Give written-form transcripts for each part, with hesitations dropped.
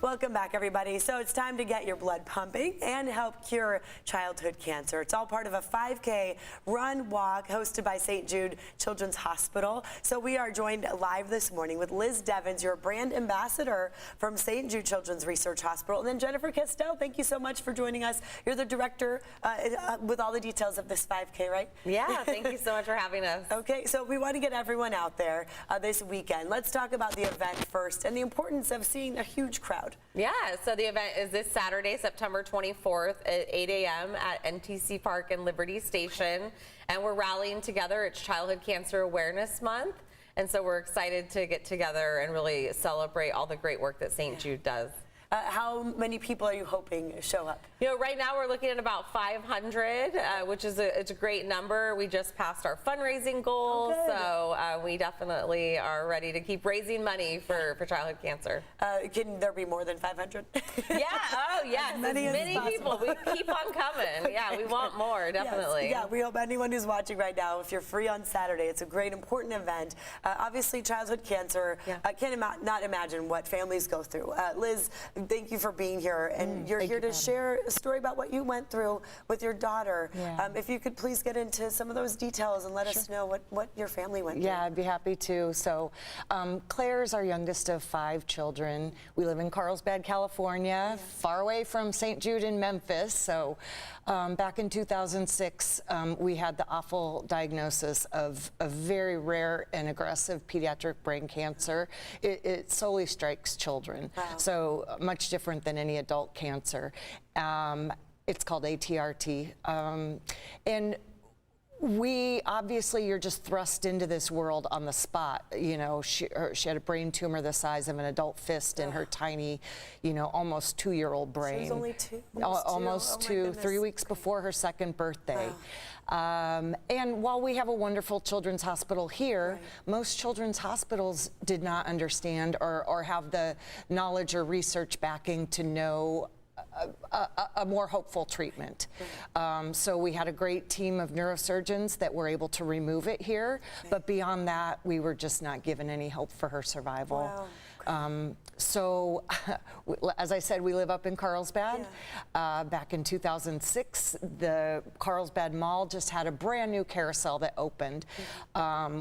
Welcome back, everybody. So it's time to get your blood pumping and help cure childhood cancer. It's all part of a 5K run walk hosted by St. Jude Children's Hospital. So we are joined live this morning with Liz Devins, your brand ambassador from St. Jude Children's Research Hospital. And then Jennifer Castell, thank you so much for joining us. You're the director with all the details of this 5K, right? Yeah, thank you so much for having us. Okay, so we want to get everyone out there this weekend. Let's talk about the event first and the importance of seeing a huge crowd. Yeah, so the event is this Saturday, September 24th at 8 a.m. at NTC Park and Liberty Station. And we're rallying together. It's Childhood Cancer Awareness Month. And so we're excited to get together and really celebrate all the great work that St. Jude does. How many people are you hoping show up? You know, right now we're looking at about 500, which is it's a great number. We just passed our fundraising goal, so we definitely are ready to keep raising money for childhood cancer. Can there be more than 500? Yeah, oh yes, many people. We keep on coming. Yeah, we want more, definitely. Yes. Yeah, we hope anyone who's watching right now, if you're free on Saturday, it's a great, important event. Obviously, childhood cancer, I can't not imagine what families go through. Liz, thank you for being here, and you're here to share a story about what you went through with your daughter. Yeah. If you could please get into some of those details and let us know what your family went through. Yeah, I'd be happy to. So Claire's our youngest of 5 children. We live in Carlsbad, California, far away from St. Jude in Memphis. So back in 2006, we had the awful diagnosis of a very rare and aggressive pediatric brain cancer. It solely strikes children. Wow. So much different than any adult cancer. It's called ATRT. And we, obviously, you're just thrust into this world on the spot. You know, she had a brain tumor the size of an adult fist in her tiny, you know, almost 2-year-old brain. She was only two? Almost two, 3 weeks before her 2nd birthday. Wow. And while we have a wonderful children's hospital here, most children's hospitals did not understand or have the knowledge or research backing to know a more hopeful treatment. So we had a great team of neurosurgeons that were able to remove it here, but beyond that, we were just not given any hope for her survival. Wow. So, as I said, we live up in Carlsbad. Back in 2006, the Carlsbad Mall just had a brand new carousel that opened.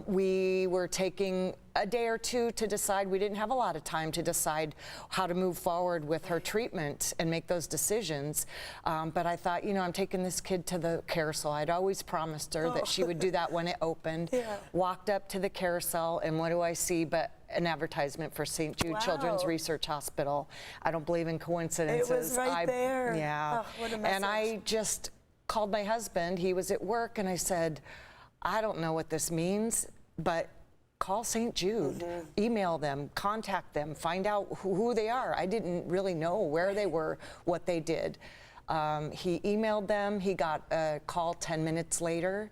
We were taking a day or two to decide. We didn't have a lot of time to decide how to move forward with her treatment and make those decisions. But I thought, you know, I'm taking this kid to the carousel. I'd always promised her that she would do that when it opened. Walked up to the carousel, and what do I see but an advertisement for St. Jude Children's Research Hospital. I don't believe in coincidences. It was right there. Yeah. Oh, what a message. And I just called my husband. He was at work, and I said, I don't know what this means, but call St. Jude, email them, contact them, find out who they are. I didn't really know where they were, what they did. He emailed them. He got a call 10 minutes later,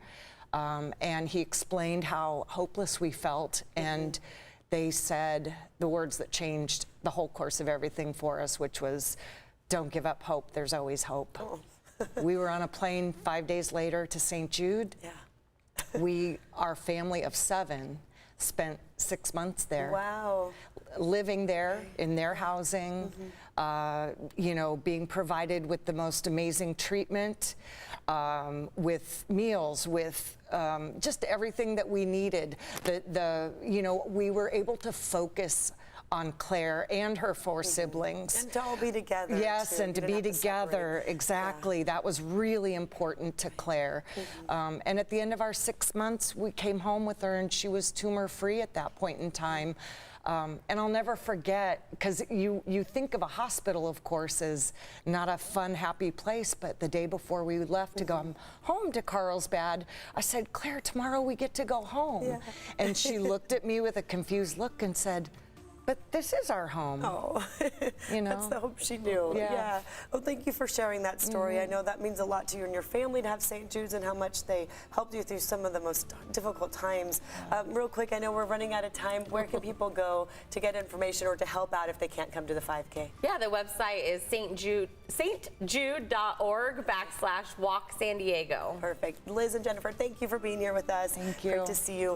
and he explained how hopeless we felt, and they said the words that changed the whole course of everything for us, which was, don't give up hope, there's always hope. We were on a plane 5 days later to St. Jude. Our family of 7 spent 6 months there. Wow. Living there in their housing, you know, being provided with the most amazing treatment, with meals, with just everything that we needed. You know, we were able to focus on Claire and her 4 siblings. And to all be together. Yes, and to be together, exactly. That was really important to Claire. And at the end of our 6 months, we came home with her, and she was tumor-free at that point in time. And I'll never forget, because you think of a hospital, of course, as not a fun, happy place, but the day before we left to go home to Carlsbad, I said, Claire, tomorrow we get to go home. And she looked at me with a confused look and said, but this is our home. Oh, you know? That's the hope she knew. Yeah. Well, thank you for sharing that story. I know that means a lot to you and your family to have St. Jude's and how much they helped you through some of the most difficult times. Real quick, I know we're running out of time. Where can people go to get information or to help out if they can't come to the 5K? Yeah, the website is stjude.org/walk San Diego. Perfect. Liz and Jennifer, thank you for being here with us. Thank you. Great to see you.